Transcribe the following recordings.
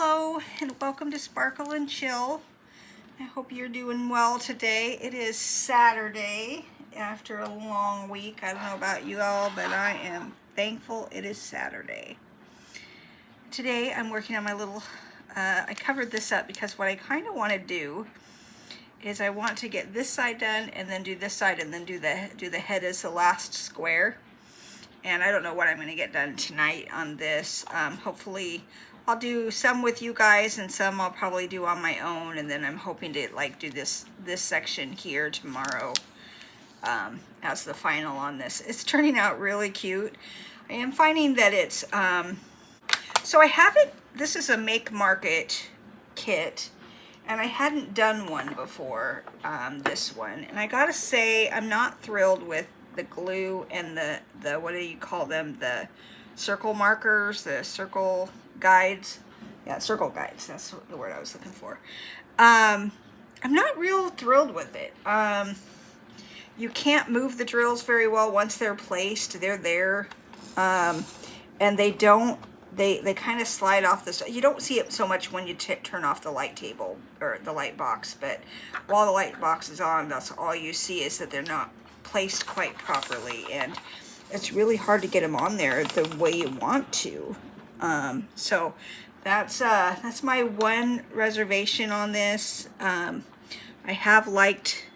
Hello and welcome to Sparkle and Chill. I hope you're doing well today. It is Saturday after a long week. I don't know about you all, but I am thankful it is Saturday. Today I'm working on my little, I covered this up because what I kind of want to do is I want to get this side done and then do this side and then do the head as the last square. And I don't know what I'm going to get done tonight on this. Hopefully I'll do some with you guys and some I'll probably do on my own, and then I'm hoping to like do this section here tomorrow as the final on this. It's turning out really cute. I am finding that it's so I haven't, this is a Make Market kit and I hadn't done one before, this one, and I gotta say I'm not thrilled with the glue and the what do you call them, the circle markers, the circle guides. Yeah, circle guides, that's the word I was looking for. I'm not real thrilled with it. You can't move the drills very well once they're placed. They're there, and they don't, they kind of slide off the, you don't see it so much when you turn off the light table or the light box, but while the light box is on, that's all you see is that they're not placed quite properly, and it's really hard to get them on there the way you want to. So that's my one reservation on this. I have liked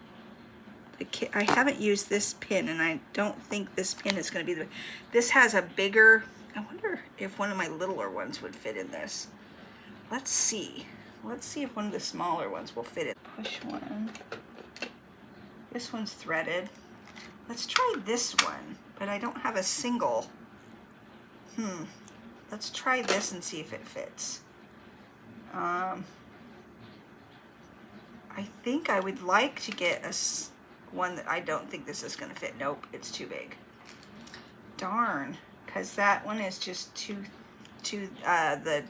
the kit. I haven't used this pin, and I don't think this pin is going to be the, this has a bigger, I wonder if one of my littler ones would fit in this. Let's see if one of the smaller ones will fit in. Push one. This one's threaded. Let's try this one, but I don't have a single. Let's try this and see if it fits. I think I would like to get one that I don't think this is going to fit. Nope, it's too big. Darn, because that one is just too the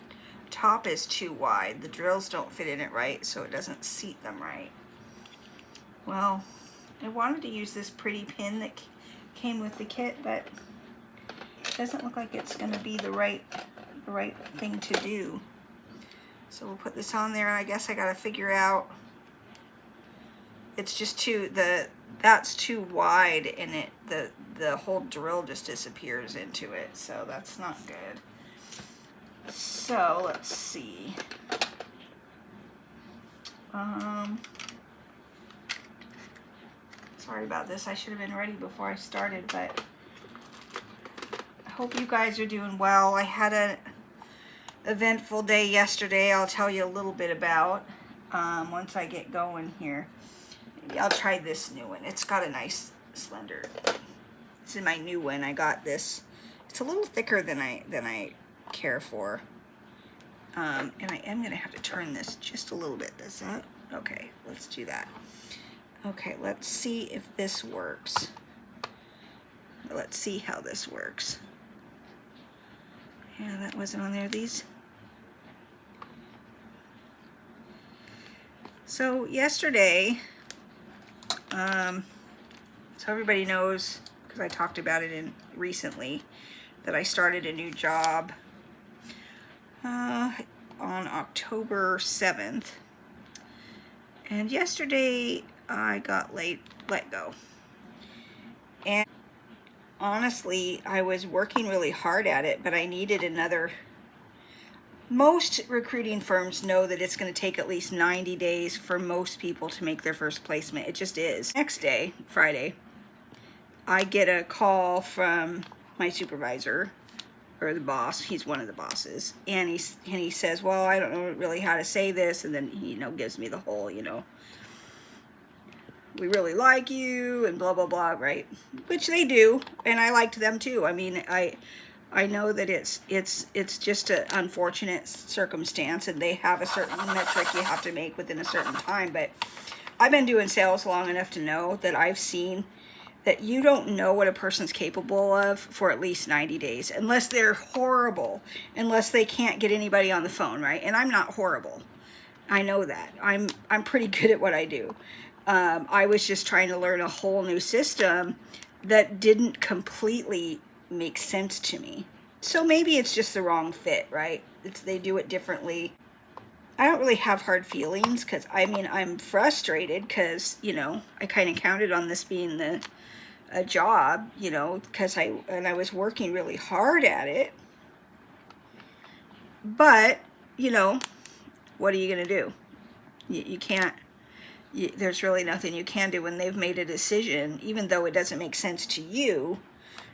top is too wide. The drills don't fit in it right, so it doesn't seat them right. Well, I wanted to use this pretty pin that came with the kit, but it doesn't look like it's going to be the right thing to do. So we'll put this on there, and I guess I got to figure out, it's just that's too wide, and the whole drill just disappears into it, so that's not good. So let's see. Sorry about this. I should have been ready before I started, but I hope you guys are doing well. I had an eventful day yesterday. I'll tell you a little bit about once I get going here. Maybe I'll try this new one. It's got a nice slender. This is my new one. I got this. It's a little thicker than I care for. And I am going to have to turn this just a little bit. Does that? Okay, let's do that. Okay, let's see if this works. Let's see how this works. Yeah, that wasn't on there. These. So yesterday, so everybody knows, because I talked about it recently, that I started a new job on October 7th. And yesterday I got let go. And honestly, I was working really hard at it, but I needed another. Most recruiting firms know that it's going to take at least 90 days for most people to make their first placement. It just is. Next day, Friday, I get a call from my supervisor, or the boss. He's one of the bosses, and he says, well, I don't know really how to say this, and then he gives me the whole, we really like you and blah blah blah, right? Which they do, and I liked them too. I mean, I know that it's just an unfortunate circumstance, and they have a certain metric you have to make within a certain time, but I've been doing sales long enough to know that I've seen that you don't know what a person's capable of for at least 90 days, unless they're horrible, unless they can't get anybody on the phone, right? And I'm not horrible. I know that. I'm pretty good at what I do. I was just trying to learn a whole new system that didn't completely make sense to me. So maybe it's just the wrong fit, right? They do it differently. I don't really have hard feelings because, I mean, I'm frustrated because, you know, I kind of counted on this being a job, you know, because I was working really hard at it. But, you know, what are you going to do? You can't, there's really nothing you can do when they've made a decision, even though it doesn't make sense to you.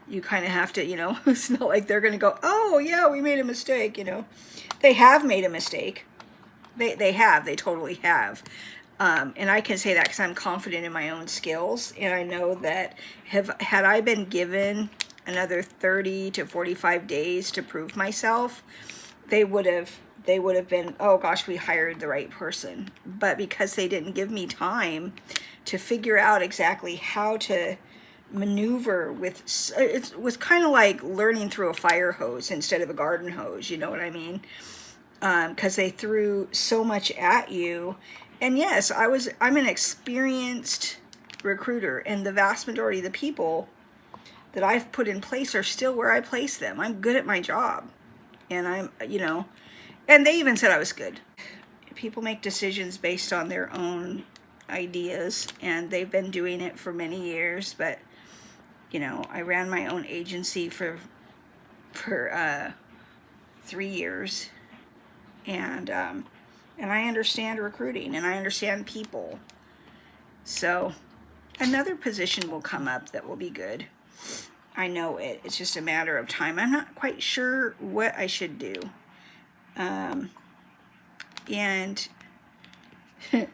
You kind of have to, you know, it's not like they're going to go, oh, yeah, we made a mistake, you know. They have made a mistake. They totally have. And I can say that because I'm confident in my own skills. And I know that had I been given another 30 to 45 days to prove myself, they would have been, oh gosh, we hired the right person. But because they didn't give me time to figure out exactly how to maneuver with, it was kind of like learning through a fire hose instead of a garden hose, you know what I mean? Because they threw so much at you. And yes, I'm an experienced recruiter, and the vast majority of the people that I've put in place are still where I place them. I'm good at my job. And I'm, you know, and they even said I was good. People make decisions based on their own ideas, and they've been doing it for many years. But, you know, I ran my own agency for 3 years, and I understand recruiting, and I understand people. So another position will come up that will be good. I know it. It's just a matter of time. I'm not quite sure what I should do. And the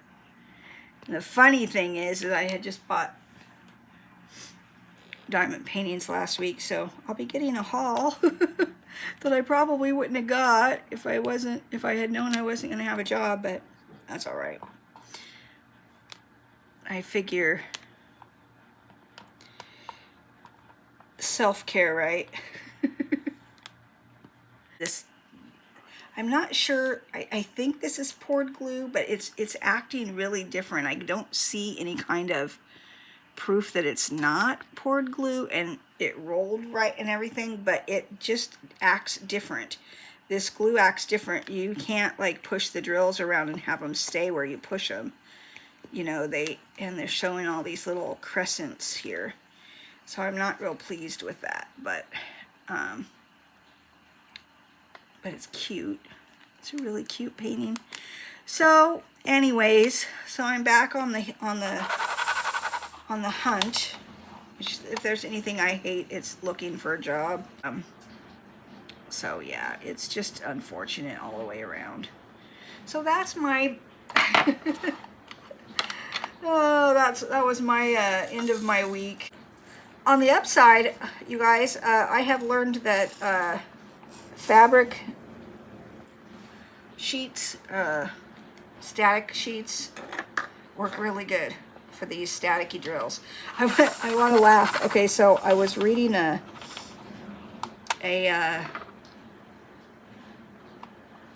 funny thing is that I had just bought diamond paintings last week, so I'll be getting a haul that I probably wouldn't have got if I had known I wasn't going to have a job, but that's all right. I figure self-care, right? I'm not sure. I think this is poured glue, but it's acting really different. I don't see any kind of proof that it's not poured glue, and it rolled right and everything, but it just acts different. This glue acts different. You can't like push the drills around and have them stay where you push them. You know, they're showing all these little crescents here. So I'm not real pleased with that, but it's cute. It's a really cute painting. So anyways, so I'm back on the hunt. Which, if there's anything I hate, it's looking for a job. So yeah, it's just unfortunate all the way around. So that's my oh, that was my end of my week. On the upside, you guys, I have learned that fabric sheets, static sheets, work really good for these staticky drills. I want to laugh. Okay, so I was reading a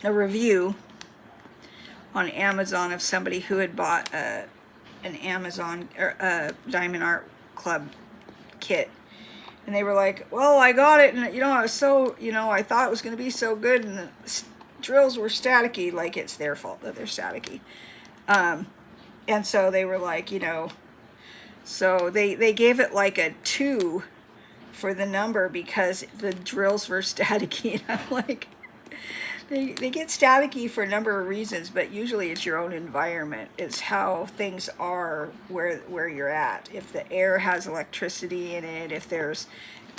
review on Amazon of somebody who had bought an Amazon or a Diamond Art Club kit, and they were like, well, I got it, and you know, I was so, you know, I thought it was going to be so good, and the drills were staticky. Like, it's their fault that they're staticky. And so they were like, you know, so they gave it like a 2 for the number because the drills were staticky. And I'm like, they get staticky for a number of reasons, but usually it's your own environment. It's how things are where you're at. If the air has electricity in it, if there's,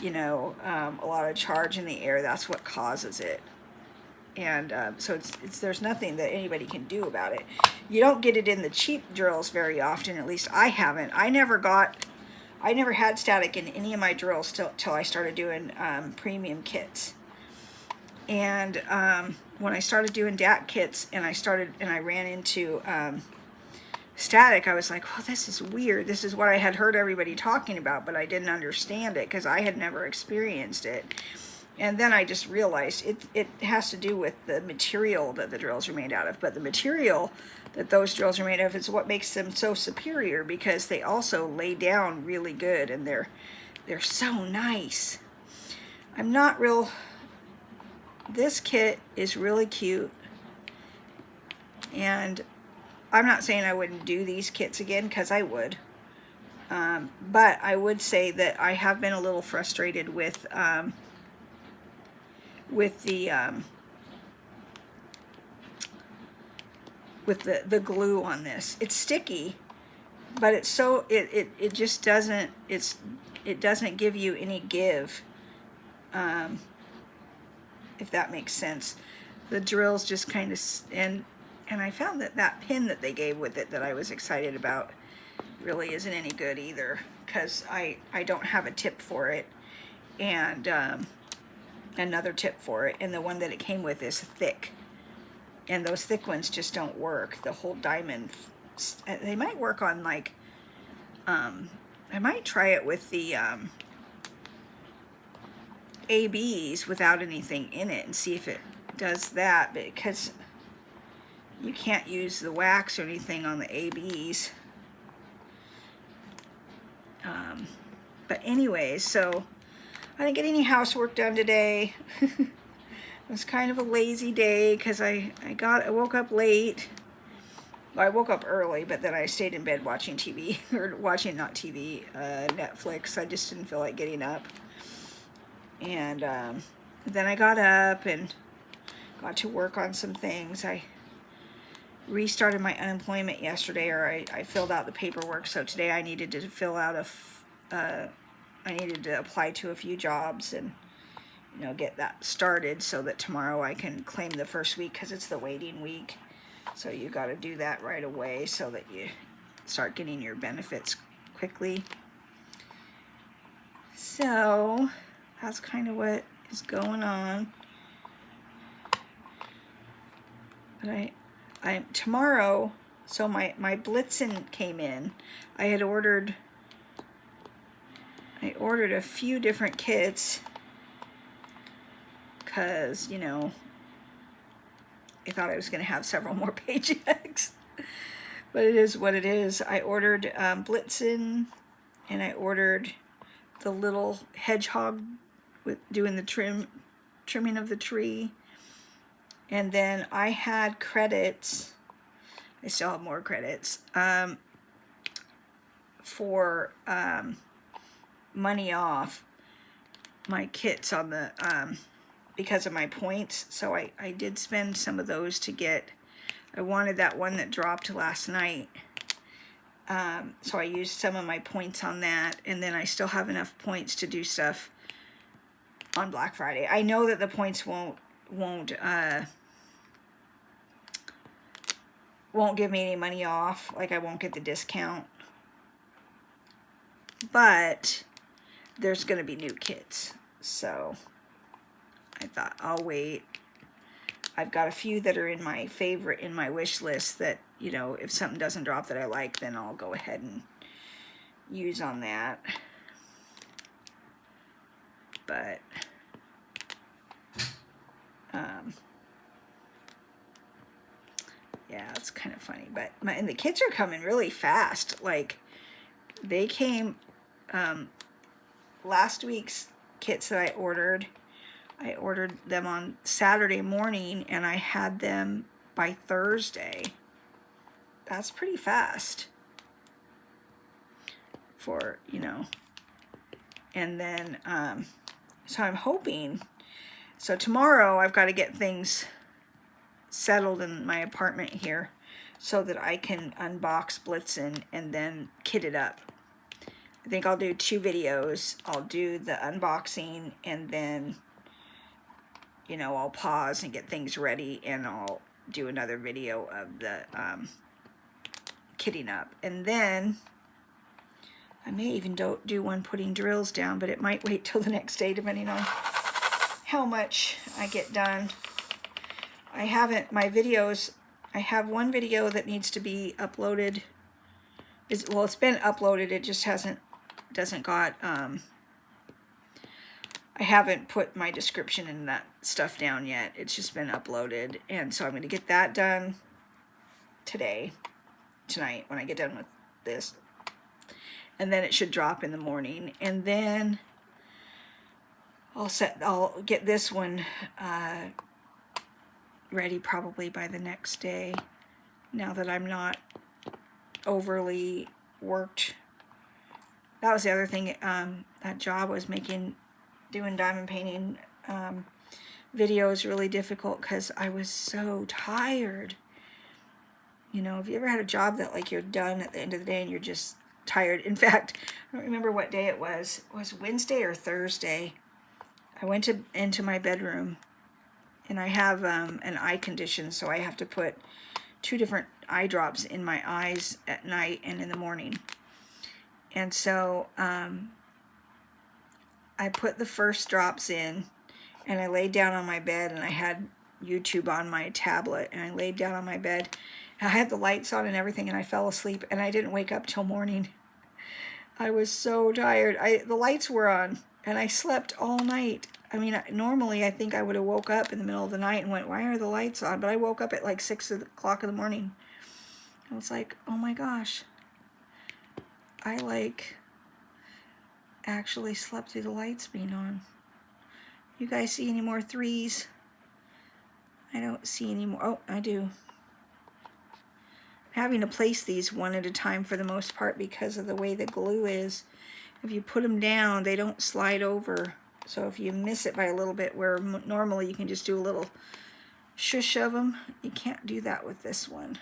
you know, a lot of charge in the air, that's what causes it. And so there's nothing that anybody can do about it. You don't get it in the cheap drills very often. At least I haven't. I never had static in any of my drills till I started doing premium kits. And when I started doing DAT kits and I ran into static, I was like, well, this is weird. This is what I had heard everybody talking about, but I didn't understand it because I had never experienced it. And then I just realized it has to do with the material that the drills are made out of. But the material that those drills are made of is what makes them so superior, because they also lay down really good, and they're so nice. I'm not real... This kit is really cute. And I'm not saying I wouldn't do these kits again, because I would. But I would say that I have been a little frustrated with the glue on this. It's sticky, but it's so it just doesn't it doesn't give you any give, if that makes sense. The drills just kind of, and I found that pin that they gave with it that I was excited about really isn't any good either, because I don't have a tip for it, and another tip for it, and the one that it came with is thick, and those thick ones just don't work. The whole diamond, they might work on, like, I might try it with the ABs without anything in it and see if it does that, because you can't use the wax or anything on the ABs. But anyways, so I didn't get any housework done today. It was kind of a lazy day because I woke up late. Well, I woke up early, but then I stayed in bed watching TV, or watching, not TV, Netflix. I just didn't feel like getting up. And then I got up and got to work on some things. I restarted my unemployment yesterday, or I filled out the paperwork. So today I needed to fill out I needed to apply to a few jobs and, you know, get that started so that tomorrow I can claim the first week, because it's the waiting week. So you got to do that right away so that you start getting your benefits quickly. So that's kind of what is going on. But I tomorrow, so my Blitzen came in. I ordered a few different kits because, you know, I thought I was going to have several more paychecks. But it is what it is. I ordered Blitzen, and I ordered the little hedgehog with doing the trimming of the tree. And then I had credits. I still have more credits for money off my kits on the because of my points. So I did spend some of those to get. I wanted that one that dropped last night. So I used some of my points on that, and then I still have enough points to do stuff on Black Friday. I know that the points won't give me any money off, like I won't get the discount, but there's going to be new kits, so I thought I'll wait. I've got a few that are in my favorite, in my wish list that, you know, if something doesn't drop that I like, then I'll go ahead and use on that. But yeah, it's kind of funny. But and the kits are coming really fast. Like, they came last week's kits that I ordered them on Saturday morning, and I had them by Thursday. That's pretty fast for, you know. And then so I'm hoping, so tomorrow I've got to get things settled in my apartment here so that I can unbox Blitzen and then kit it up. I think I'll do 2 videos. I'll do the unboxing, and then, you know, I'll pause and get things ready, and I'll do another video of the kitting up. And then I may even do one putting drills down, but it might wait till the next day depending on how much I get done. I haven't, my videos, I have one video that needs to be uploaded. Well, it's been uploaded, it just doesn't got, I haven't put my description and that stuff down yet. It's just been uploaded, and so I'm going to get that done tonight, when I get done with this. And then it should drop in the morning, and then I'll get this one ready probably by the next day. now that I'm not overly worked. That was the other thing. That job was doing diamond painting videos really difficult because I was so tired. You know, have you ever had a job that like you're done at the end of the day and you're just tired? In fact, I don't remember what day it was. It was Wednesday or Thursday. I went into my bedroom, and I have an eye condition, so I have to put 2 different eye drops in my eyes at night and in the morning. And so I put the first drops in, and I laid down on my bed, and I had YouTube on my tablet, and I laid down on my bed. I had the lights on and everything, and I fell asleep, and I didn't wake up till morning. I was so tired. The lights were on, and I slept all night. I mean, normally I think I would have woke up in the middle of the night and went, why are the lights on? But I woke up at like 6 o'clock in the morning. I was like, oh my gosh. I like actually slept through the lights being on. You guys see any more 3s? I don't see any more. Oh, I do. I'm having to place these one at a time for the most part because of the way the glue is. If you put them down, they don't slide over. So if you miss it by a little bit, where normally you can just do a little shush of them, you can't do that with this one.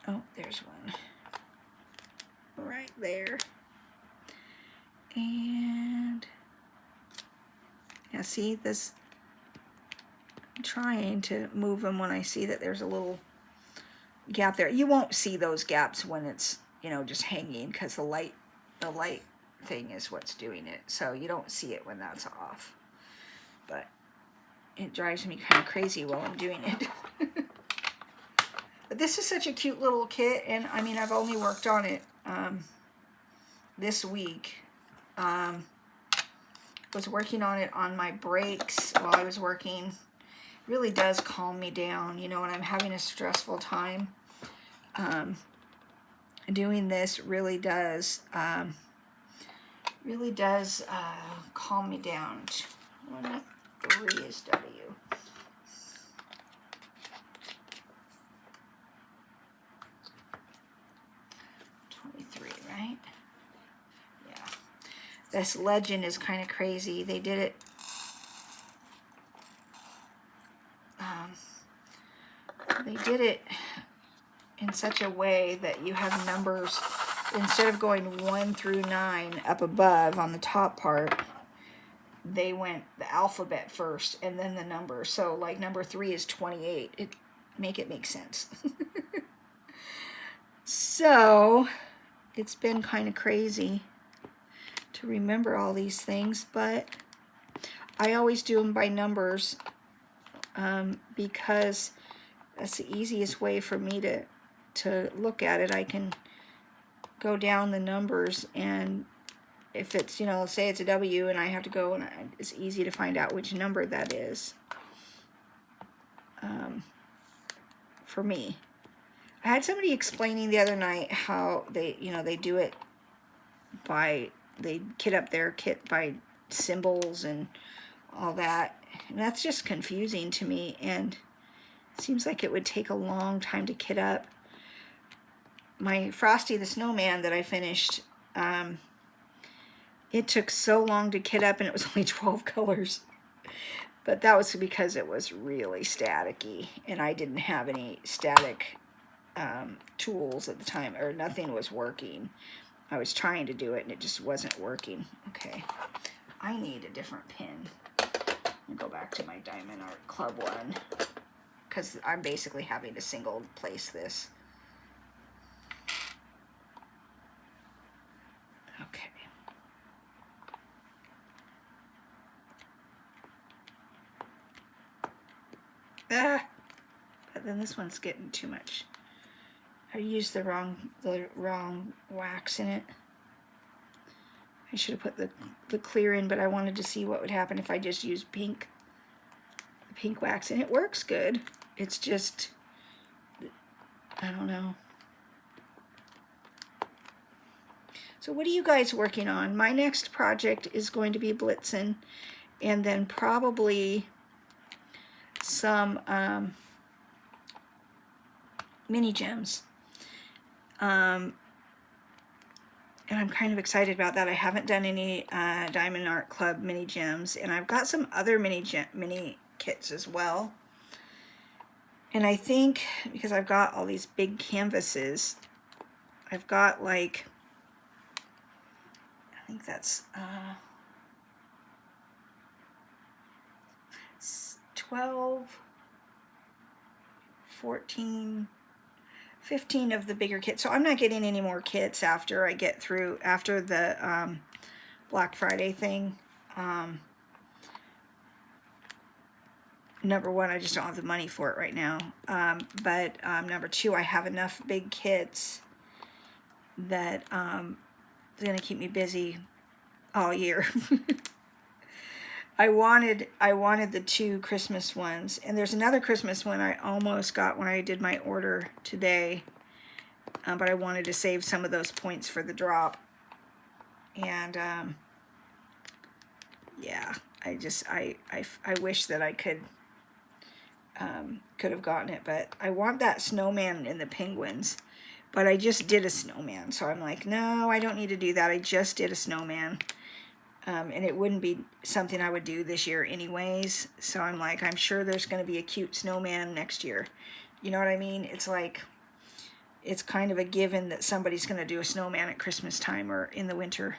Oh, there's one. Right there. And yeah, see this? I'm trying to move them when I see that there's a little gap there. You won't see those gaps when it's, you know, just hanging, because the light thing is what's doing it. So you don't see it when that's off. But it drives me kind of crazy while I'm doing it. But this is such a cute little kit, and I mean, I've only worked on it this week. Was working on it on my breaks while I was working. It really does calm me down, you know, when I'm having a stressful time. Doing this really does calm me down. 23 is W. 23, right? Yeah. This legend is kind of crazy. They did it. They did it in such a way that you have numbers, instead of going 1 through 9 up above on the top part, they went the alphabet first and then the number. So like number 3 is 28. Make it make sense. So it's been kind of crazy to remember all these things, but I always do them by numbers because that's the easiest way for me to look at it. I can go down the numbers, and if it's, you know, say it's a W and I have to go, and it's easy to find out which number that is for me. I had somebody explaining the other night how they, you know, they do it by, they kit up their kit by symbols and all that, and that's just confusing to me, and it seems like it would take a long time to kit up. My Frosty the Snowman that I finished, it took so long to kit up, and it was only 12 colors. But that was because it was really staticky, and I didn't have any static tools at the time, or nothing was working. I was trying to do it, and it just wasn't working. Okay, I need a different pin. I'll go back to my Diamond Art Club one, because I'm basically having to single place this. Okay. But then this one's getting too much. I used the wrong wax in it. I should have put the clear in, but I wanted to see what would happen if I just used pink wax, and it works good. It's just, I don't know. So what are you guys working on? My next project is going to be Blitzen, and then probably some mini gems. And I'm kind of excited about that. I haven't done any Diamond Art Club mini gems, and I've got some other mini kits as well. And I think because I've got all these big canvases, I've got like, I think that's 12, 14, 15 of the bigger kits. So I'm not getting any more kits after I get through, after the Black Friday thing. Number one, I just don't have the money for it right now. But number two, I have enough big kits that it's going to keep me busy all year. I wanted the 2 Christmas ones, and there's another Christmas one I almost got when I did my order today, but I wanted to save some of those points for the drop. And yeah, I wish that I could have gotten it, but I want that snowman in the penguins. But I just did a snowman, so I'm like, no, I don't need to do that. I just did a snowman. And it wouldn't be something I would do this year anyways. So I'm like, I'm sure there's going to be a cute snowman next year. You know what I mean? It's like, it's kind of a given that somebody's going to do a snowman at Christmas time or in the winter.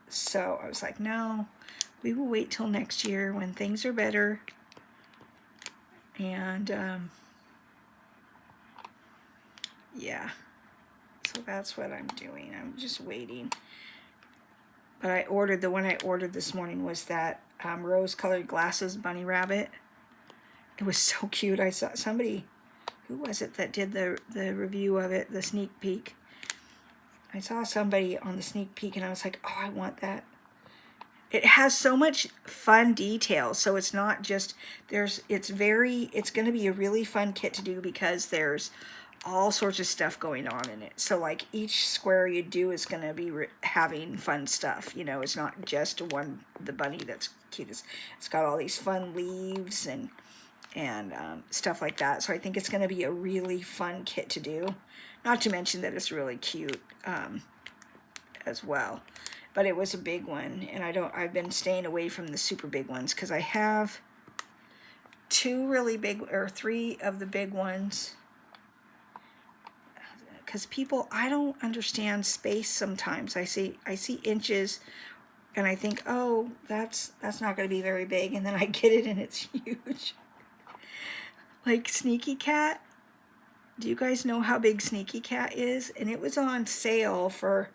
So I was like, no, we will wait till next year when things are better. And yeah, so that's what I'm doing. I'm just waiting. But I ordered, the one I ordered this morning was that rose-colored glasses bunny rabbit. It was so cute. I saw somebody, who was it that did the review of it, the sneak peek? I saw somebody on the sneak peek and I was like, oh, I want that. It has so much fun detail. So it's not just, it's going to be a really fun kit to do because there's all sorts of stuff going on in it. So like each square you do is going to be having fun stuff. You know, it's not just the bunny that's cute. It's got all these fun leaves and stuff like that. So I think it's going to be a really fun kit to do. Not to mention that it's really cute as well. But it was a big one, and I've been staying away from the super big ones because I have 2 really big, or 3 of the big ones. Because people, I don't understand space sometimes. I see inches and I think, oh, that's not going to be very big, and then I get it and it's huge. Like Sneaky Cat. Do you guys know how big Sneaky Cat is? And it was on sale for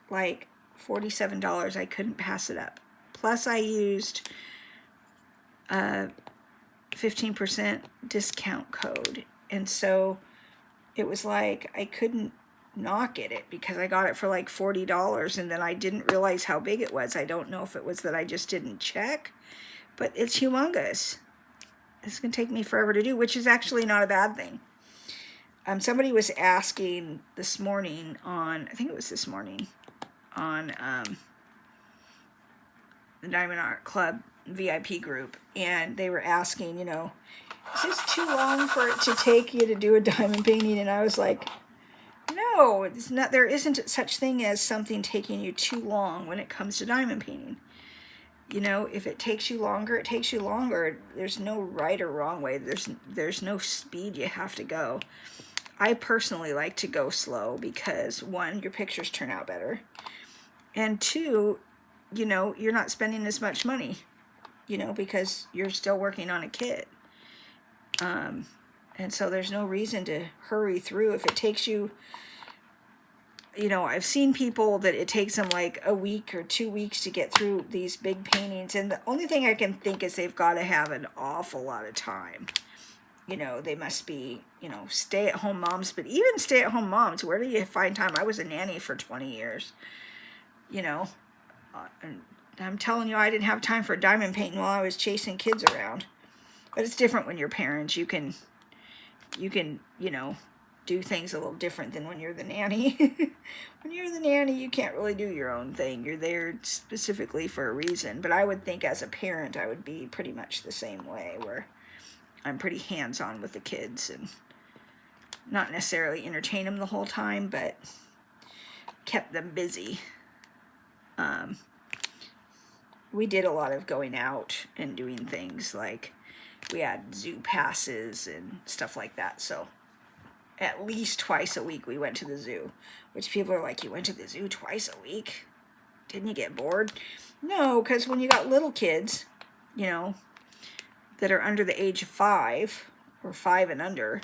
like $47. I couldn't pass it up. Plus I used a 15% discount code. And so it was like I couldn't not get it because I got it for like $40, and then I didn't realize how big it was. I don't know if it was that I just didn't check, but it's humongous. It's going to take me forever to do, which is actually not a bad thing. Somebody was asking this morning on, I think it was this morning, on the Diamond Art Club VIP group, and they were asking, you know, is this too long for it to take you to do a diamond painting? And I was like, no, it's not. There isn't such thing as something taking you too long when it comes to diamond painting. You know, if it takes you longer, it takes you longer. There's no right or wrong way. There's no speed you have to go. I personally like to go slow because 1, your pictures turn out better, and 2, you know, you're not spending as much money, you know, because you're still working on a kit. And so there's no reason to hurry through. If it takes you, you know, I've seen people that it takes them like a week or 2 weeks to get through these big paintings, and the only thing I can think is they've got to have an awful lot of time. You know, they must be, you know, stay-at-home moms. But even stay-at-home moms, where do you find time? I was a nanny for 20 years, you know. And I'm telling you, I didn't have time for diamond painting while I was chasing kids around. But it's different when you're parents. You can, you know, do things a little different than when you're the nanny. When you're the nanny, you can't really do your own thing. You're there specifically for a reason. But I would think as a parent, I would be pretty much the same way, where I'm pretty hands-on with the kids and not necessarily entertain them the whole time, but kept them busy. We did a lot of going out and doing things, like we had zoo passes and stuff like that. So at least twice a week we went to the zoo, which people are like, you went to the zoo twice a week? Didn't you get bored? No, because when you got little kids, you know, that are under the age of 5 or 5 and under,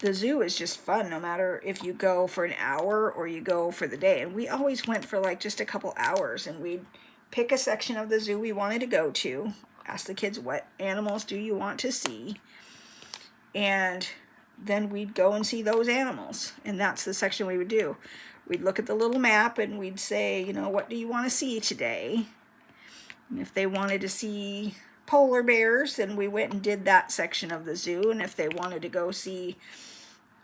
the zoo is just fun no matter if you go for an hour or you go for the day. And we always went for like just a couple hours, and we'd pick a section of the zoo we wanted to go to, ask the kids, what animals do you want to see? And then we'd go and see those animals. And that's the section we would do. We'd look at the little map and we'd say, you know, what do you want to see today? And if they wanted to see polar bears, then we went and did that section of the zoo. And if they wanted to go see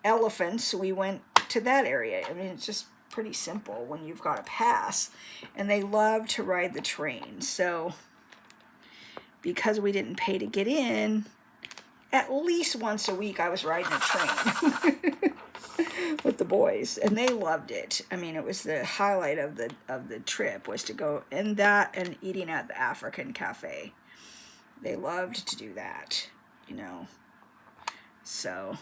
elephants, we went to that area. I mean, it's just pretty simple when you've got a pass. And they love to ride the train. So because we didn't pay to get in, at least once a week I was riding a train with the boys, and they loved it. I mean, it was the highlight of the trip, was to go in that and eating at the African cafe. They loved to do that, you know. So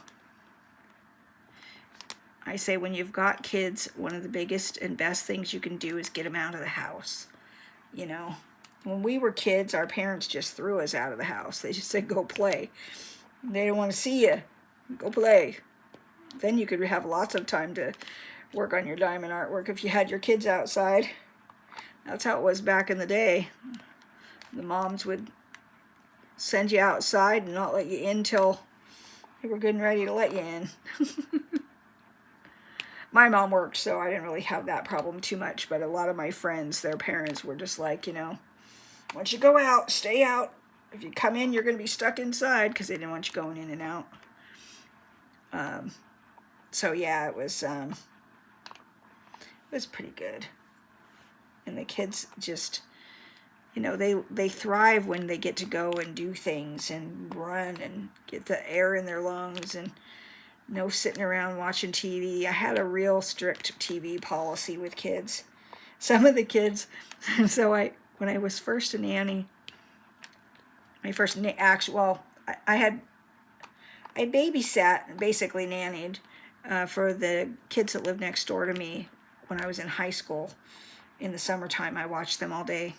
I say, when you've got kids, one of the biggest and best things you can do is get them out of the house. You know, when we were kids, our parents just threw us out of the house. They just said, go play. They didn't want to see you. Go play. Then you could have lots of time to work on your diamond artwork if you had your kids outside. That's how it was back in the day. The moms would send you outside and not let you in till they were good and ready to let you in. My mom worked, so I didn't really have that problem too much, but a lot of my friends, their parents were just like, you know, once you go out, stay out. If you come in, you're going to be stuck inside, because they didn't want you going in and out. So yeah, it was pretty good. And the kids just, you know, they thrive when they get to go and do things and run and get the air in their lungs, and no sitting around watching TV. I had a real strict TV policy with kids. Some of the kids, so when I was first a nanny, my first I babysat, basically nannied, for the kids that lived next door to me when I was in high school. In the summertime, I watched them all day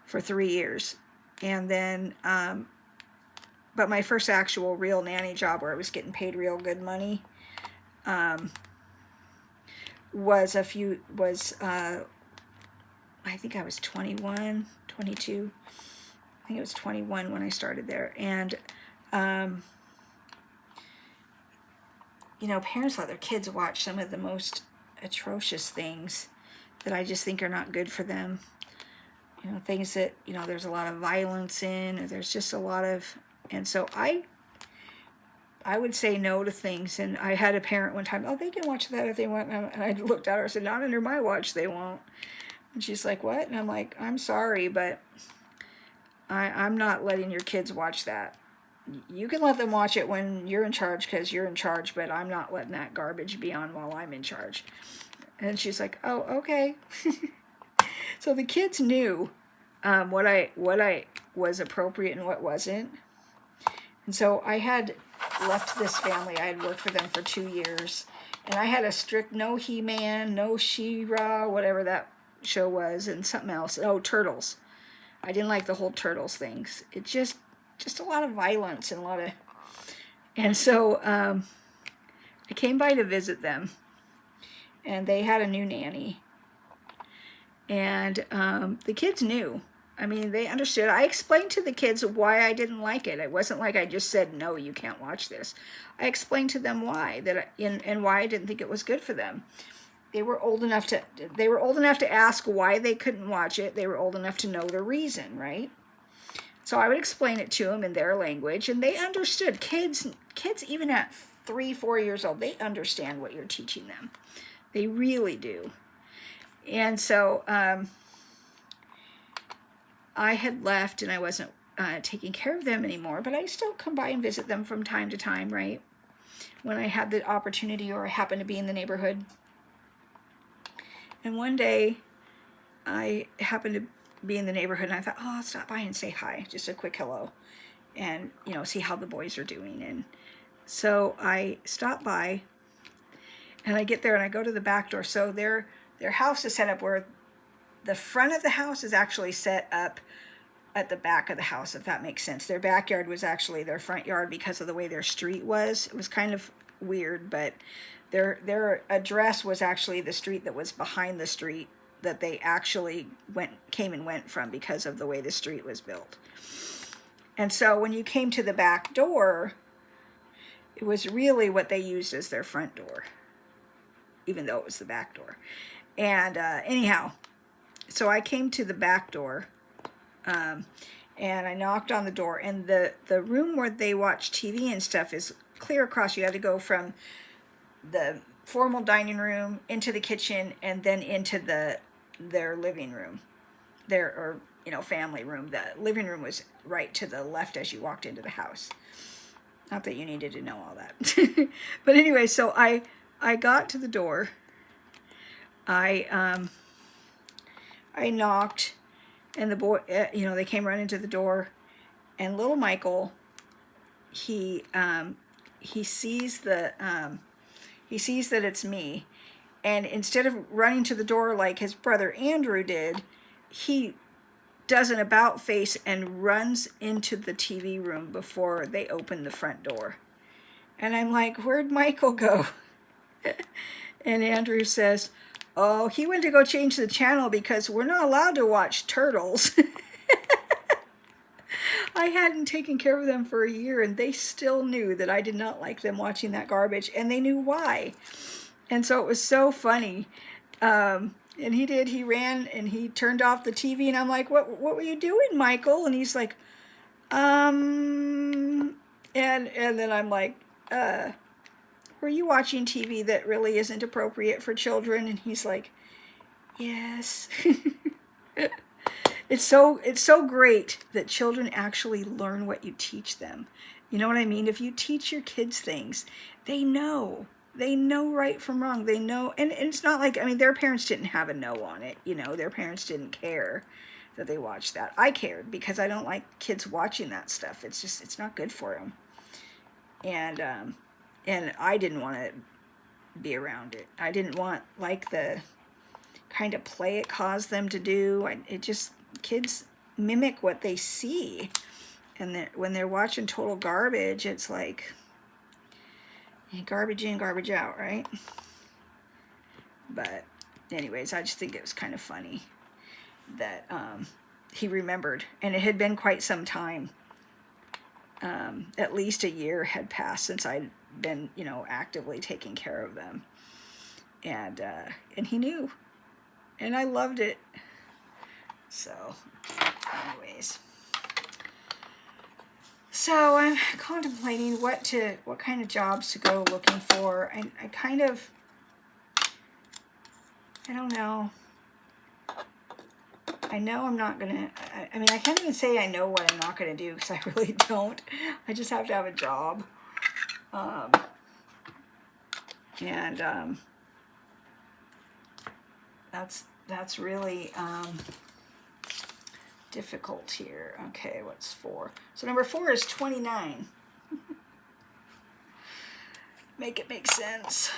for 3 years. And then, but my first actual real nanny job, where I was getting paid real good money, was I think I was 21, 22. I think it was 21 when I started there. And, you know, parents let their kids watch some of the most atrocious things that I just think are not good for them. You know, things that, you know, there's a lot of violence in, or there's just a lot of, and so I would say no to things. And I had a parent one time, oh, they can watch that if they want. And I looked at her and said, not under my watch, they won't. And she's like, what? And I'm like, I'm sorry, but I'm not letting your kids watch that. You can let them watch it when you're in charge, because you're in charge, but I'm not letting that garbage be on while I'm in charge. And she's like, oh, okay. So the kids knew what I was appropriate and what wasn't. And so I had left this family. I had worked for them for 2 years. And I had a strict no He-Man, no She-Ra, whatever that show was, and something else. Oh, Turtles. I didn't like the whole Turtles things. It just a lot of violence and a lot of... And so I came by to visit them. And they had a new nanny. And the kids knew. I mean, they understood. I explained to the kids why I didn't like it. It wasn't like I just said, no, you can't watch this. I explained to them why, and why I didn't think it was good for them. They were old enough to ask why they couldn't watch it. They were old enough to know the reason, right? So I would explain it to them in their language, and they understood. Kids even at 3-4 years old, they understand what you're teaching them. They really do. And so I had left, and I wasn't taking care of them anymore, but I still come by and visit them from time to time, right? When I had the opportunity or I happened to be in the neighborhood. And one day I happened to be in the neighborhood and I thought, oh, I'll stop by and say hi, just a quick hello, and, you know, see how the boys are doing. And so I stopped by and I get there and I go to the back door. So their house is set up where the front of the house is actually set up at the back of the house, if that makes sense. Their backyard was actually their front yard because of the way their street was. It was kind of weird, but their address was actually the street that was behind the street that they actually came and went from because of the way the street was built. And so when you came to the back door, it was really what they used as their front door, even though it was the back door. And anyhow, so I came to the back door, and I knocked on the door, and the room where they watch TV and stuff is clear across. You had to go from the formal dining room into the kitchen and then into their living room, or family room. The living room was right to the left as you walked into the house. Not that you needed to know all that. But anyway, so I got to the door. I knocked, and the boy, they came running to the door, and little Michael, he sees that it's me, and instead of running to the door like his brother Andrew did, he does an about face and runs into the TV room before they open the front door. And I'm like, where'd Michael go? And Andrew says, oh, he went to go change the channel because we're not allowed to watch turtles. I hadn't taken care of them for a year, and they still knew that I did not like them watching that garbage, and they knew why. And so it was so funny. And he ran and he turned off the TV, and I'm like, what were you doing, Michael? And he's like, and then I'm like, were you watching TV that really isn't appropriate for children? And he's like, yes. It's so great that children actually learn what you teach them. You know what I mean? If you teach your kids things, they know right from wrong. They know, and it's not like, their parents didn't have a no on it. Their parents didn't care that they watched that. I cared because I don't like kids watching that stuff. It's not good for them. And I didn't want to be around it. I didn't want like the kind of play it caused them to do. Kids mimic what they see. And when they're watching total garbage, it's like garbage in, garbage out, right? But anyways, I just think it was kind of funny that he remembered. And it had been quite some time. At least a year had passed since I'd been, actively taking care of them. And he knew. And I loved it. So, anyways. So I'm contemplating what kind of jobs to go looking for. I don't know. I know I'm not going to, I can't even say I know what I'm not going to do because I really don't. I just have to have a job. That's really difficult here. Okay, what's 4? So number 4 is 29. Make it make sense.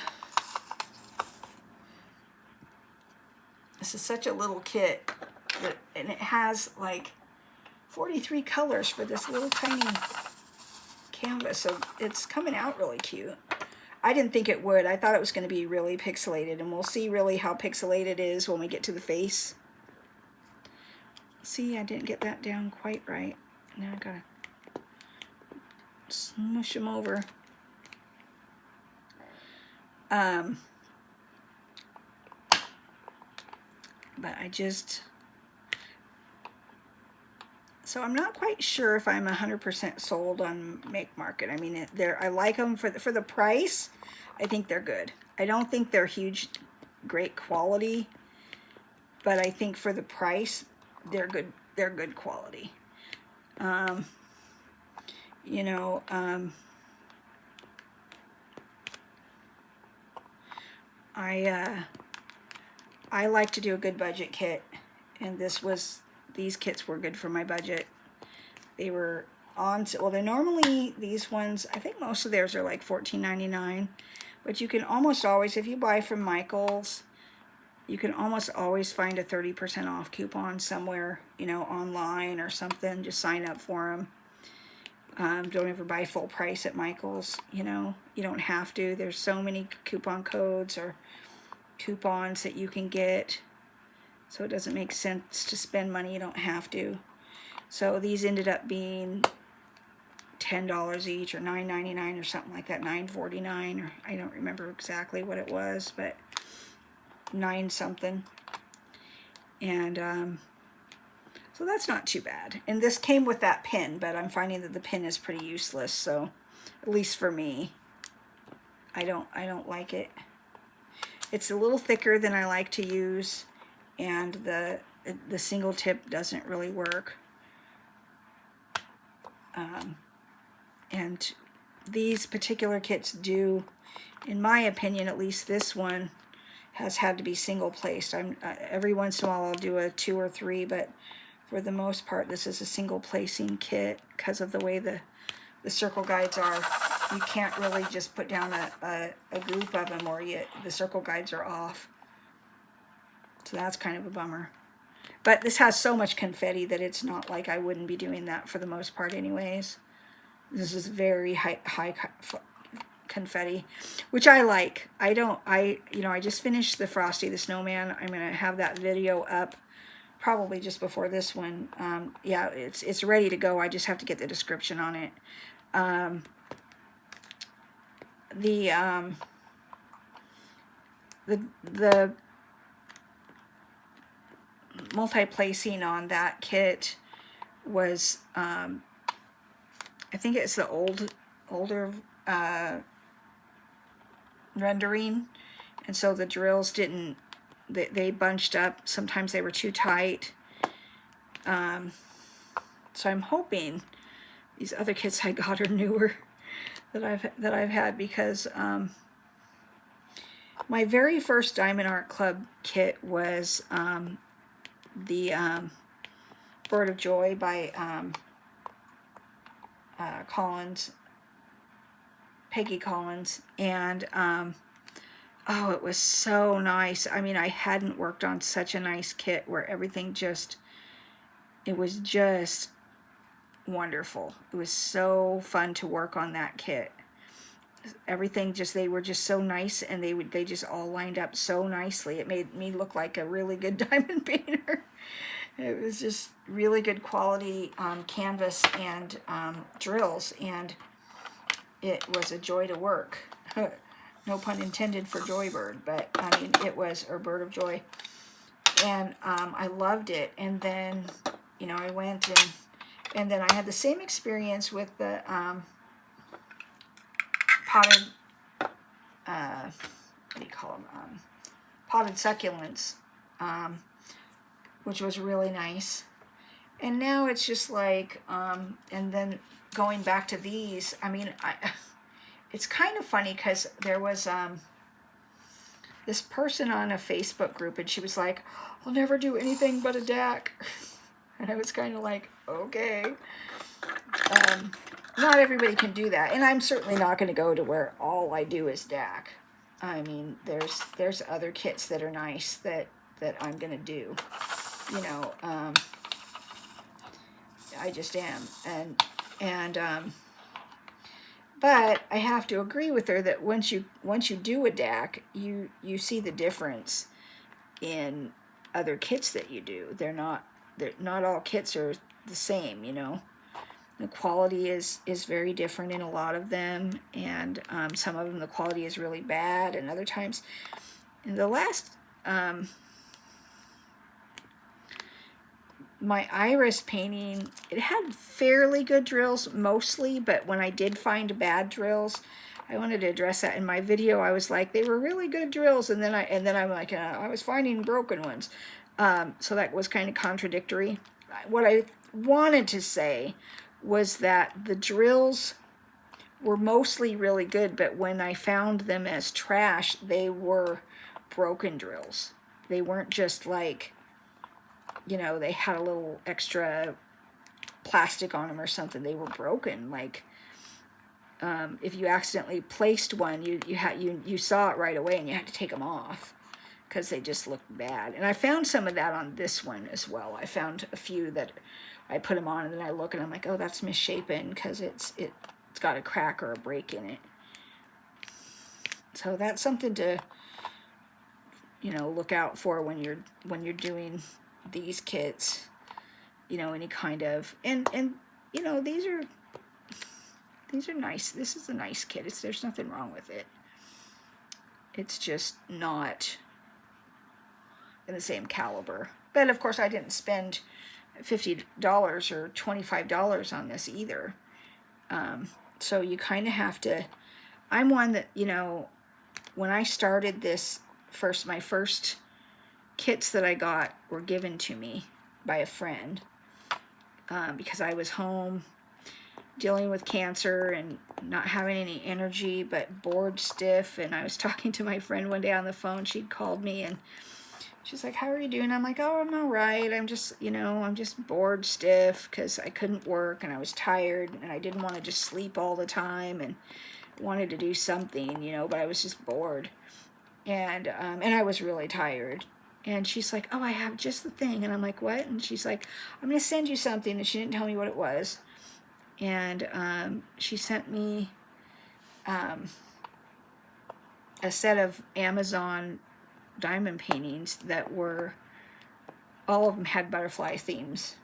This is such a little kit, and it has like 43 colors for this little tiny canvas, so it's coming out really cute. I didn't think it would. I thought it was going to be really pixelated, and we'll see really how pixelated it is when we get to the face. See, I didn't get that down quite right. Now I gotta smush them over. But so I'm not quite sure if I'm 100% sold on Make Market. I like them for the price. I think they're good. I don't think they're great quality, but I think for the price, they're good quality. You know, I like to do a good budget kit, and these kits were good for my budget. They were on, well, they're normally, these ones, I think most of theirs are like $14.99, but you can almost always, if you buy from Michael's, you can almost always find a 30% off coupon somewhere, you know, online or something. Just sign up for them. Don't ever buy full price at Michael's, you know. You don't have to. There's so many coupon codes or coupons that you can get. So it doesn't make sense to spend money you don't have to. So these ended up being $10 each, or $9.99 or something like that, $9.49, or I don't remember exactly what it was, but 9 something. And so that's not too bad. And this came with that pin, but I'm finding that the pin is pretty useless, so at least for me, I don't like it. It's a little thicker than I like to use, and the single tip doesn't really work. And these particular kits do, in my opinion, at least this one has had to be single placed. Every once in a while I'll do a 2 or 3, but for the most part this is a single placing kit because of the way the circle guides are. You can't really just put down a group of them, or the circle guides are off. So that's kind of a bummer. But this has so much confetti that it's not like I wouldn't be doing that for the most part anyways. This is very high confetti, which I like. You know, I just finished the Frosty the Snowman. I'm going to have that video up probably just before this one. Yeah, it's ready to go. I just have to get the description on it. The multi-placing on that kit was, I think it's the older rendering, and so the drills didn't, they bunched up. Sometimes they were too tight. So I'm hoping these other kits I got are newer that I've had, because my very first Diamond Art Club kit was the Bird of Joy by Peggy Collins, and oh, it was so nice. I mean, I hadn't worked on such a nice kit where everything just, it was just wonderful. It was so fun to work on that kit. Everything just, they were just so nice, and they just all lined up so nicely. It made me look like a really good diamond painter. It was just really good quality canvas and drills, and it was a joy to work. No pun intended for Joybird, but I mean, it was, or Bird of Joy. And I loved it. And then, you know, I went and then I had the same experience with the potted, what do you call them? Potted succulents, which was really nice. And now it's just like, and then going back to these, I mean, it's kind of funny because there was this person on a Facebook group, and she was like, I'll never do anything but a DAC. And I was kind of like, okay. Not everybody can do that, and I'm certainly not going to go to where all I do is DAC. I mean, there's other kits that are nice that I'm going to do. You know, I just am, and but I have to agree with her that once you do a DAC, you see the difference in other kits that you do. They're not all kits are the same, you know. The quality is very different in a lot of them, and some of them the quality is really bad, and other times, in the last my iris painting, it had fairly good drills mostly, but when I did find bad drills, I wanted to address that in my video. I was like, they were really good drills, and then I'm like, I was finding broken ones. So that was kind of contradictory. what I wanted to say was that the drills were mostly really good, but when I found them as trash, they were broken drills. They weren't just like, you know, they had a little extra plastic on them or something. They were broken. Like, if you accidentally placed one, you saw it right away and you had to take them off because they just looked bad. And I found some of that on this one as well. I found a few that I put them on and then I look and I'm like, oh, that's misshapen because it's got a crack or a break in it. So that's something to, you know, look out for when you're doing these kits. You know, any kind of, and you know, these are nice. This is a nice kit. There's nothing wrong with it. It's just not in the same caliber. But of course I didn't spend $50 or $25 on this either. So you kind of have to, I'm one that, you know, when I started this my first kits that I got were given to me by a friend because I was home dealing with cancer and not having any energy, but bored stiff. And I was talking to my friend one day on the phone. She'd called me and she's like, how are you doing? I'm like, oh, I'm all right. I'm just, you know, I'm just bored stiff because I couldn't work and I was tired and I didn't want to just sleep all the time and wanted to do something, you know, but I was just bored. And I was really tired. And she's like, oh, I have just the thing. And I'm like, what? And she's like, I'm going to send you something. And she didn't tell me what it was. And she sent me a set of Amazon diamond paintings that were, all of them had butterfly themes.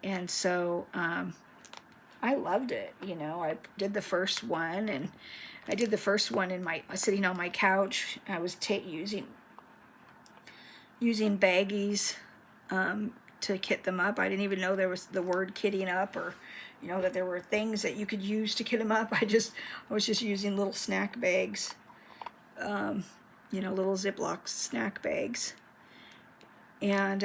And so I loved it. You know, I did the first one, and I did the first one in sitting on my couch. I was using baggies to kit them up. I didn't even know there was the word kitting up, or, you know, that there were things that you could use to kit them up. I was just using little snack bags, you know, little Ziploc snack bags. And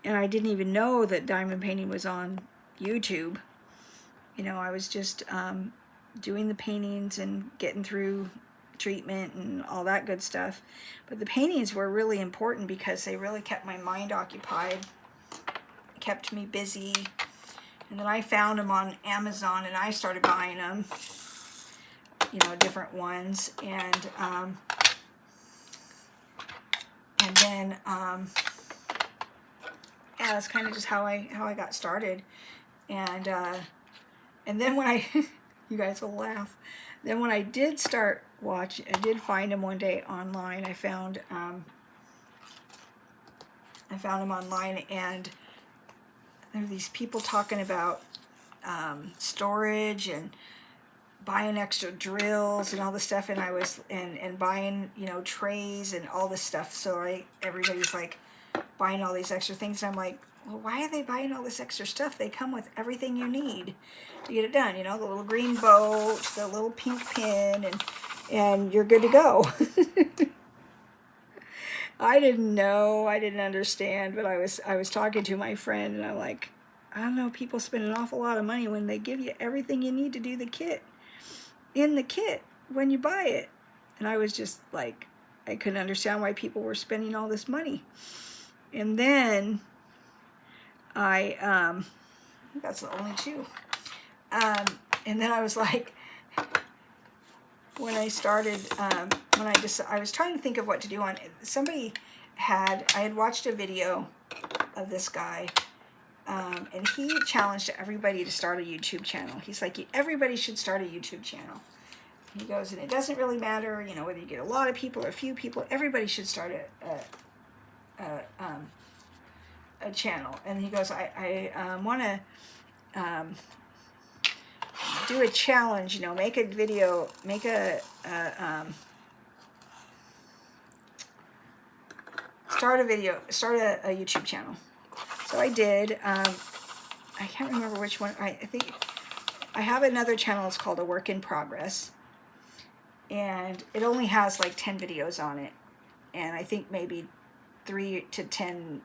I didn't even know that diamond painting was on YouTube. You know, I was just doing the paintings and getting through treatment and all that good stuff. But the paintings were really important because they really kept my mind occupied, kept me busy. And then I found them on Amazon and I started buying them, you know, different ones. And then yeah, that's kind of just how I got started. And then when I you guys will laugh. Then when I did start watching, I did find them one day online. I found them online, and there were these people talking about storage and buying extra drills and all this stuff, and I was and buying, you know, trays and all this stuff. So everybody's like buying all these extra things, and I'm like, well, why are they buying all this extra stuff? They come with everything you need to get it done. You know, the little green boat, the little pink pin, and you're good to go. I didn't know, I didn't understand, but I was talking to my friend, and I'm like, I don't know, people spend an awful lot of money when they give you everything you need to do the kit in the kit when you buy it. And I was just like, I couldn't understand why people were spending all this money. And then that's the only two. And then I was like, when I started, I was trying to think of what to do on it. I had watched a video of this guy, and he challenged everybody to start a YouTube channel. He's like, everybody should start a YouTube channel. He goes, and it doesn't really matter, you know, whether you get a lot of people or a few people, everybody should start a channel. And he goes, I want to do a challenge, you know, make a video, start a YouTube channel. So I did. I can't remember which one. I think I have another channel. It's called A Work in Progress, and it only has like 10 videos on it, and I think maybe 3 to 10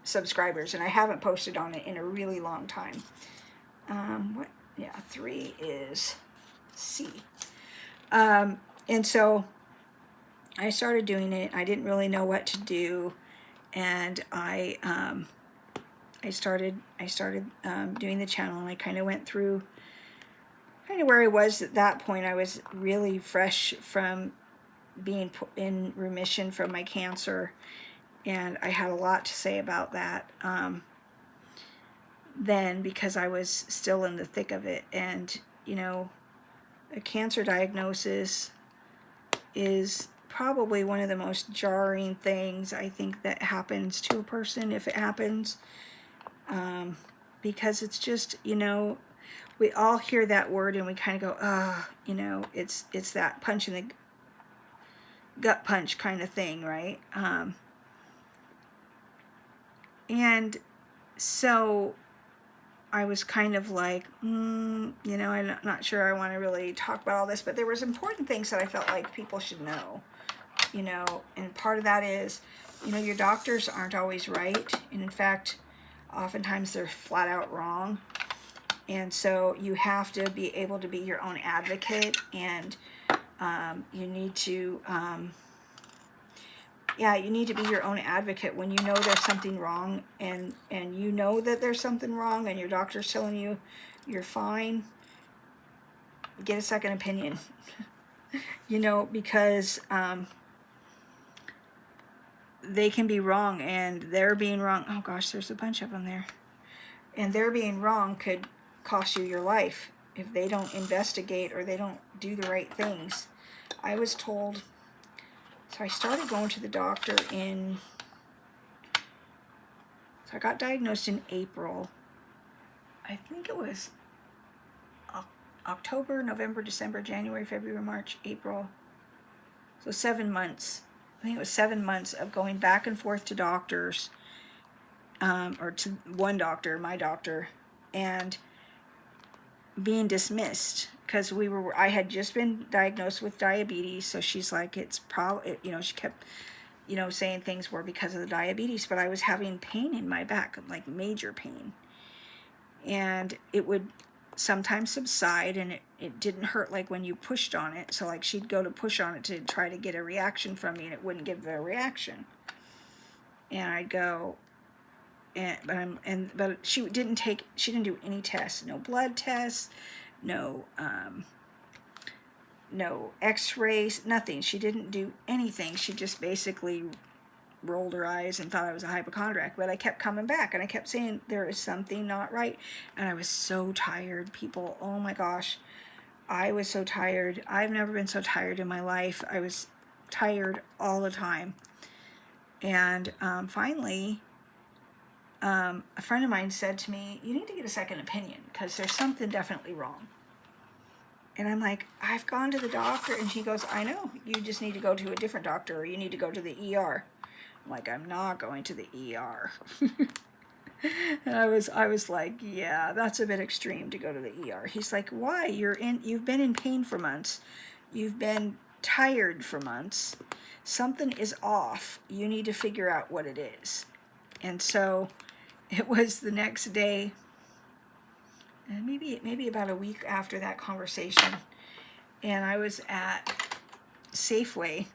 subscribers, and I haven't posted on it in a really long time. What? Yeah, 3 is C. And so I started doing it. I didn't really know what to do, and I started doing the channel, and I kind of went through kind of where I was at that point. I was really fresh from being in remission from my cancer, and I had a lot to say about that then, because I was still in the thick of it. And you know, a cancer diagnosis is probably one of the most jarring things I think that happens to a person, if it happens, because it's just, you know, we all hear that word and we kind of go, you know, it's that punch in the gut punch kind of thing, right? And so I was kind of like, you know, I'm not sure I want to really talk about all this, but there was important things that I felt like people should know, you know, and part of that is, you know, your doctors aren't always right, and in fact, oftentimes they're flat out wrong, and so you have to be able to be your own advocate, and you need to, you need to be your own advocate when you know there's something wrong, and you know that there's something wrong, and your doctor's telling you you're fine. Get a second opinion, you know, because they can be wrong, and their being wrong, oh gosh, there's a bunch of them there, and their being wrong could cost you your life if they don't investigate or they don't do the right things. I was told, so I started going to the doctor so I got diagnosed in April. I think it was October, November, December, January, February, March, April. So 7 months. I think it was 7 months of going back and forth to doctors, or to one doctor, my doctor, and being dismissed because I had just been diagnosed with diabetes. So she's like, it's probably, you know, she kept, you know, saying things were because of the diabetes, but I was having pain in my back, like major pain, and it would sometimes subside, and it didn't hurt like when you pushed on it. So like she'd go to push on it to try to get a reaction from me, and it wouldn't give the reaction, and I'd go, but she didn't do any tests, no blood tests, no x-rays, nothing. She didn't do anything. She just basically rolled her eyes and thought I was a hypochondriac. But I kept coming back, and I kept saying there is something not right, and I was so tired, people. Oh my gosh, I was so tired. I've never been so tired in my life. I was tired all the time. And finally, a friend of mine said to me, you need to get a second opinion because there's something definitely wrong. And I'm like, I've gone to the doctor. And she goes, I know, you just need to go to a different doctor, or you need to go to the ER. I'm like, I'm not going to the ER. And I was like, yeah, that's a bit extreme to go to the ER. He's like, why? You've been in pain for months. You've been tired for months. Something is off. You need to figure out what it is. And so it was the next day, and maybe about a week after that conversation, and I was at Safeway,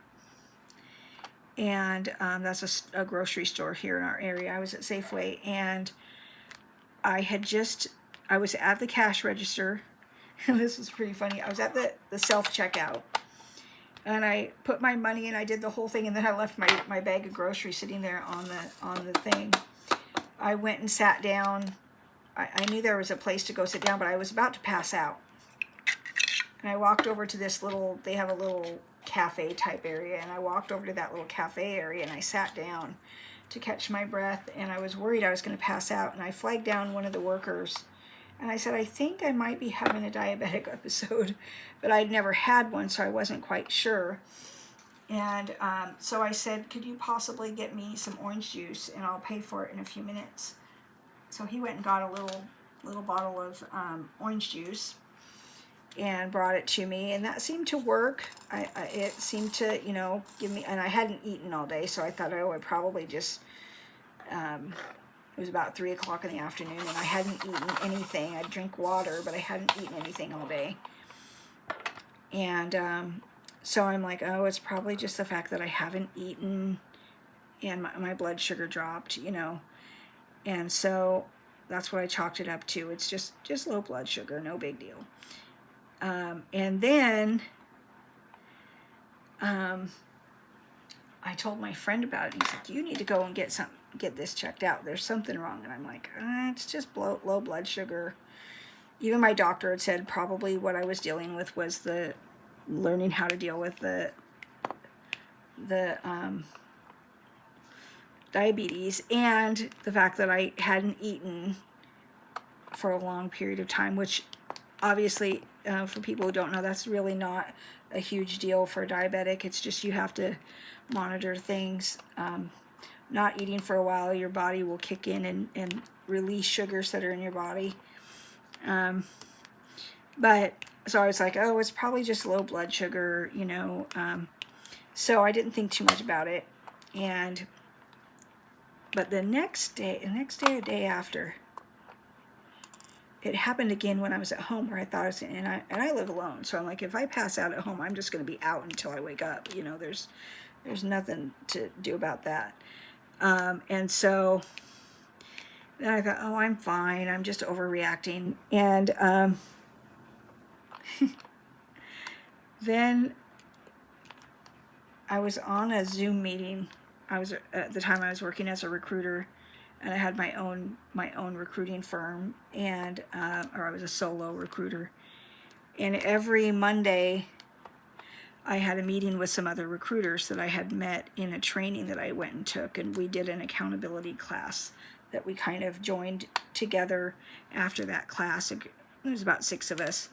and that's a grocery store here in our area. I was at Safeway, and I was at the cash register, and this was pretty funny. I was at the self-checkout, and I put my money in, I did the whole thing, and then I left my bag of groceries sitting there on the thing. I went and sat down. I knew there was a place to go sit down, but I was about to pass out. And I walked over to they have a little cafe type area, and I walked over to that little cafe area, and I sat down to catch my breath, and I was worried I was going to pass out, and I flagged down one of the workers, and I said, I think I might be having a diabetic episode, but I'd never had one, so I wasn't quite sure. And so I said, could you possibly get me some orange juice, and I'll pay for it in a few minutes. So he went and got a little bottle of orange juice, and brought it to me, and that seemed to work. It seemed to, you know, give me, and I hadn't eaten all day, so I thought, oh, I probably just, it was about 3 o'clock in the afternoon, and I hadn't eaten anything. I'd drink water, but I hadn't eaten anything all day. And so I'm like, oh, it's probably just the fact that I haven't eaten, and my blood sugar dropped, you know. And so that's what I chalked it up to. It's just low blood sugar, no big deal. And then I told my friend about it. He's like, you need to go and get this checked out. There's something wrong. And I'm like, it's just low blood sugar. Even my doctor had said probably what I was dealing with was the learning how to deal with the diabetes, and the fact that I hadn't eaten for a long period of time, which obviously, for people who don't know, that's really not a huge deal for a diabetic. It's just you have to monitor things. Not eating for a while, your body will kick in and release sugars that are in your body. But so I was like, oh, it's probably just low blood sugar, you know. So I didn't think too much about it. But the next day, a day after, it happened again when I was at home, where I thought I was, and I live alone, so I'm like, if I pass out at home, I'm just going to be out until I wake up. You know, there's nothing to do about that. And so then I thought, oh, I'm fine. I'm just overreacting. And then I was on a Zoom meeting. At the time I was working as a recruiter, and I had my own recruiting firm, and or I was a solo recruiter. And every Monday, I had a meeting with some other recruiters that I had met in a training that I went and took, and we did an accountability class that we kind of joined together after that class. It was about 6 of us,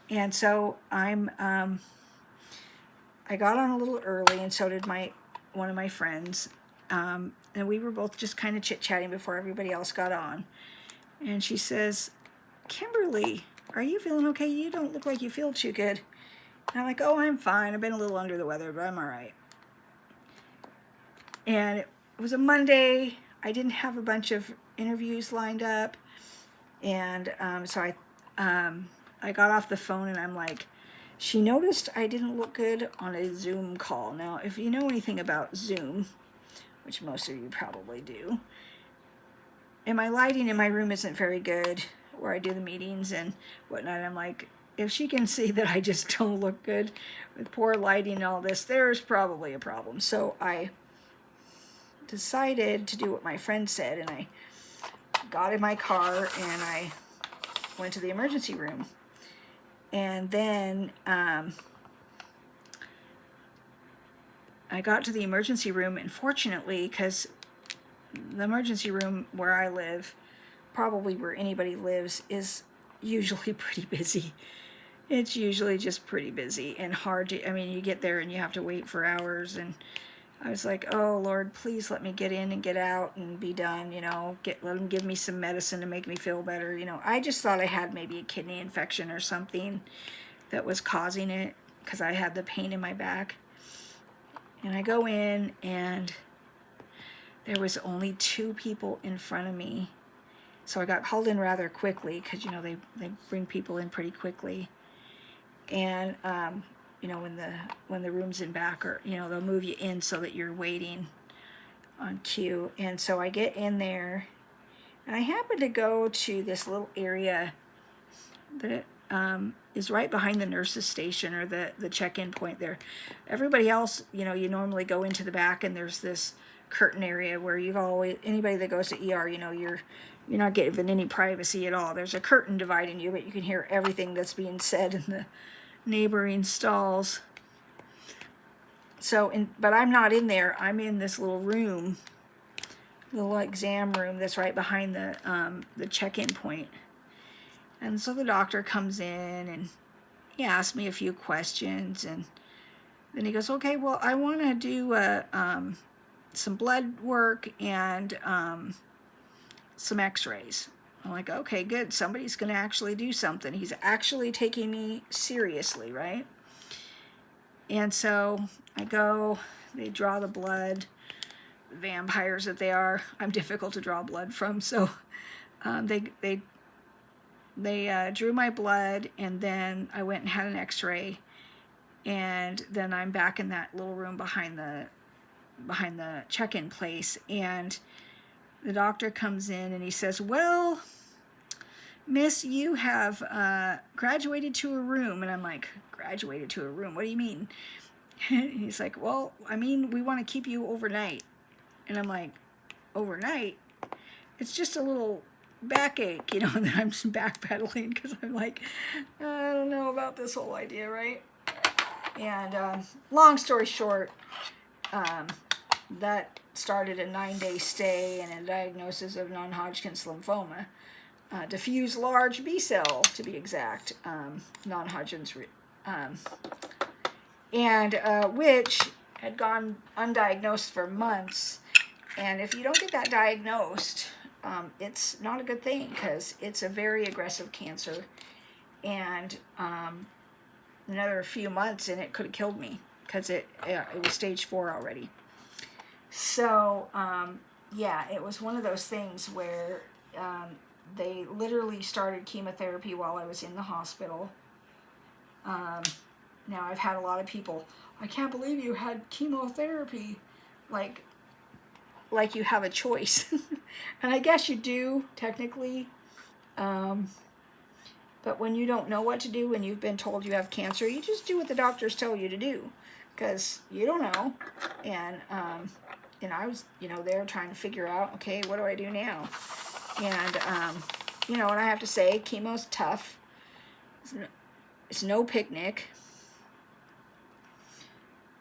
and so I got on a little early, and so did one of my friends, and we were both just kind of chit-chatting before everybody else got on. And she says, Kimberly, are you feeling okay? You don't look like you feel too good. And I'm like, oh, I'm fine. I've been a little under the weather, but I'm all right. And it was a Monday. I didn't have a bunch of interviews lined up. And so I got off the phone, and I'm like, she noticed I didn't look good on a Zoom call. Now, if you know anything about Zoom, which most of you probably do, and my lighting in my room isn't very good where I do the meetings and whatnot, I'm like, if she can see that I just don't look good with poor lighting and all this, there's probably a problem. So I decided to do what my friend said, and I got in my car and I went to the emergency room. And then I got to the emergency room, and fortunately, because the emergency room where I live, probably where anybody lives, is usually pretty busy. It's usually just pretty busy and hard to, I mean, you get there and you have to wait for hours, and I was like, oh, Lord, please let me get in and get out and be done, you know, let them give me some medicine to make me feel better, you know. I just thought I had maybe a kidney infection or something that was causing it, because I had the pain in my back. And I go in, and there was only 2 people in front of me. So I got called in rather quickly, because, you know, they bring people in pretty quickly. And you know, when the room's in back, or, you know, they'll move you in so that you're waiting on queue. And so I get in there, and I happen to go to this little area that is right behind the nurse's station, or the check-in point there. Everybody else, you know, you normally go into the back, and there's this curtain area where you've always, anybody that goes to ER, you know, you're not given any privacy at all. There's a curtain dividing you, but you can hear everything that's being said in the neighboring stalls. So, but I'm not in there. I'm in this little room, little exam room that's right behind the check-in point. And so the doctor comes in, and he asks me a few questions, and then he goes, okay, well, I want to do some blood work and some x-rays. I'm like, okay, good. Somebody's going to actually do something. He's actually taking me seriously, right? And so I go, they draw the blood, vampires that they are. I'm difficult to draw blood from, so they drew my blood, and then I went and had an x-ray, and then I'm back in that little room behind the check-in place, and the doctor comes in and he says, well, Miss, you have graduated to a room. And I'm like, graduated to a room? What do you mean? He's like, well, I mean, we want to keep you overnight. And I'm like, overnight? It's just a little backache, you know, that I'm backpedaling because I'm like, I don't know about this whole idea, right? And long story short, that started a 9-day stay and a diagnosis of non-Hodgkin's lymphoma. Diffuse large B cell, to be exact, non-Hodgkin's, which had gone undiagnosed for months. And if you don't get that diagnosed, it's not a good thing because it's a very aggressive cancer. And another few months and it could have killed me because it was stage 4 already. So, yeah, it was one of those things where they literally started chemotherapy while I was in the hospital. Now, I've had a lot of people, I can't believe you had chemotherapy. Like you have a choice. And I guess you do, technically. But when you don't know what to do and you've been told you have cancer, you just do what the doctors tell you to do. Because you don't know. And I was, there trying to figure out, okay, what do I do now? And, and I have to say, chemo's tough. It's no picnic.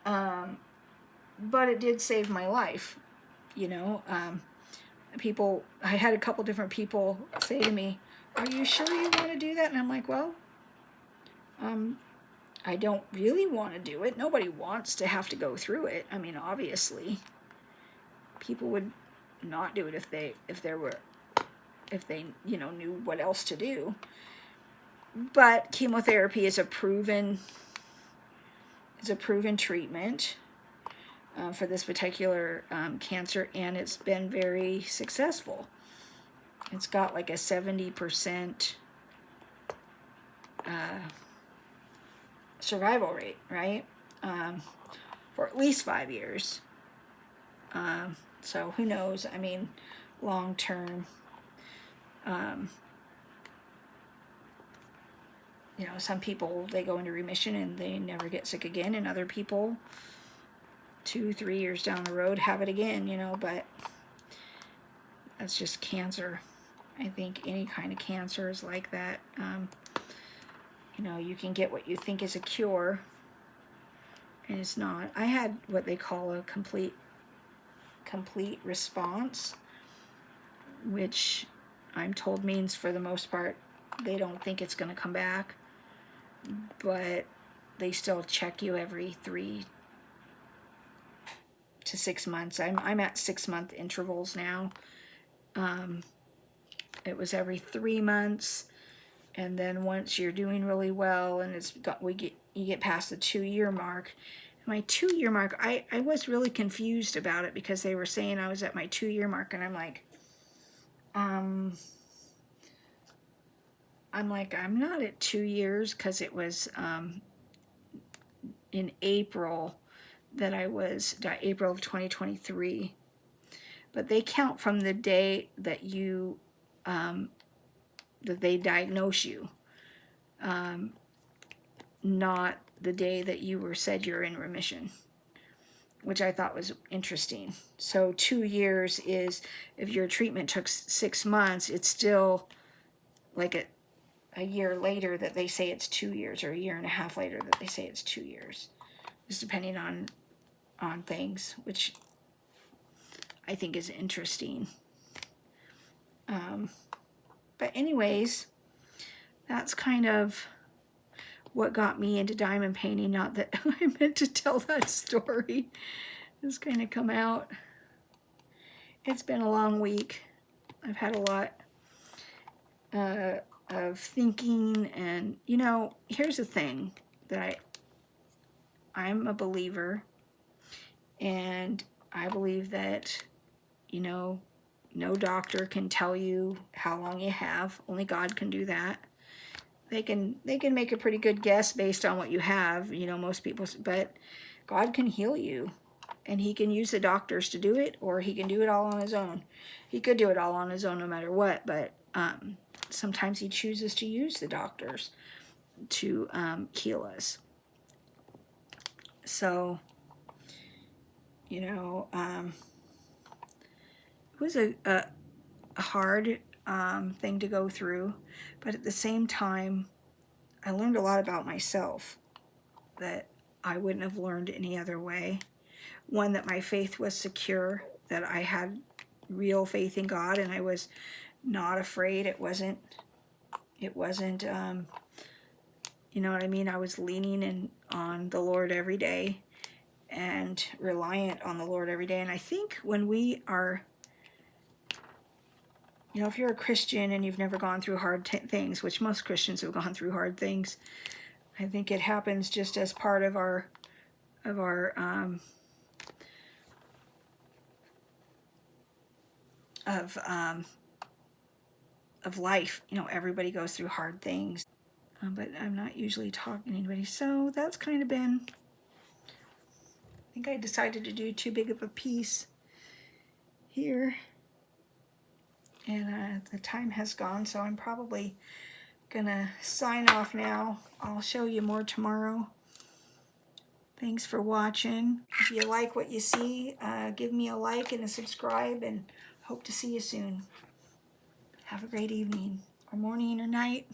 But it did save my life, People, I had a couple different people say to me, are you sure you want to do that? And I'm like, well, I don't really want to do it. Nobody wants to have to go through it. I mean, obviously, people would not do it if they knew what else to do. But chemotherapy is a proven treatment for this particular cancer, and it's been very successful. It's got like a 70% survival rate, right? For at least 5 years. So who knows? I mean, long term, some people, they go into remission and they never get sick again, and other people 2-3 years down the road have it again, but that's just cancer. I think any kind of cancer is like that. You can get what you think is a cure, and it's not. I had what they call a complete response, which I'm told means for the most part they don't think it's going to come back, but they still check you every 3 to 6 months. I'm at 6-month intervals now. It was every 3 months, and then once you're doing really well and you get past the 2-year mark. My 2-year mark, I was really confused about it because they were saying I was at my 2-year mark, and I'm like, I'm not at 2 years, because it was in April that April of 2023. But they count from the day that you, that they diagnose you, not the day that you were said you're in remission, which I thought was interesting. So 2 years is, if your treatment took 6 months, it's still like a year later that they say it's 2 years, or a year and a half later that they say it's 2 years. Just depending on things, which I think is interesting. But anyways, that's kind of what got me into diamond painting. Not that I meant to tell that story. It's kind of come out. It's been a long week. I've had a lot. of thinking. And, you know, here's the thing, that I'm a believer, and I believe that, you know, no doctor can tell you how long you have. Only God can do that. They can make a pretty good guess based on what you have, you know, most people, but God can heal you, and he can use the doctors to do it, or he can do it all on his own. He could do it all on his own no matter what, but sometimes he chooses to use the doctors to heal us. So, you know, it was a hard thing to go through, but at the same time, I learned a lot about myself that I wouldn't have learned any other way. One, that my faith was secure, that I had real faith in God, and I was not afraid. It wasn't, you know what I mean? I was leaning on the Lord every day and reliant on the Lord every day. And I think when we are, you know, if you're a Christian and you've never gone through hard things, which most Christians have gone through hard things, I think it happens just as part of our of life. You know, everybody goes through hard things, but I'm not usually talking to anybody. So that's kind of been, I think I decided to do too big of a piece here, and the time has gone, so I'm probably gonna sign off now. I'll show you more tomorrow. Thanks for watching. If you like what you see, give me a like and a subscribe, and hope to see you soon. Have a great evening, or morning, or night.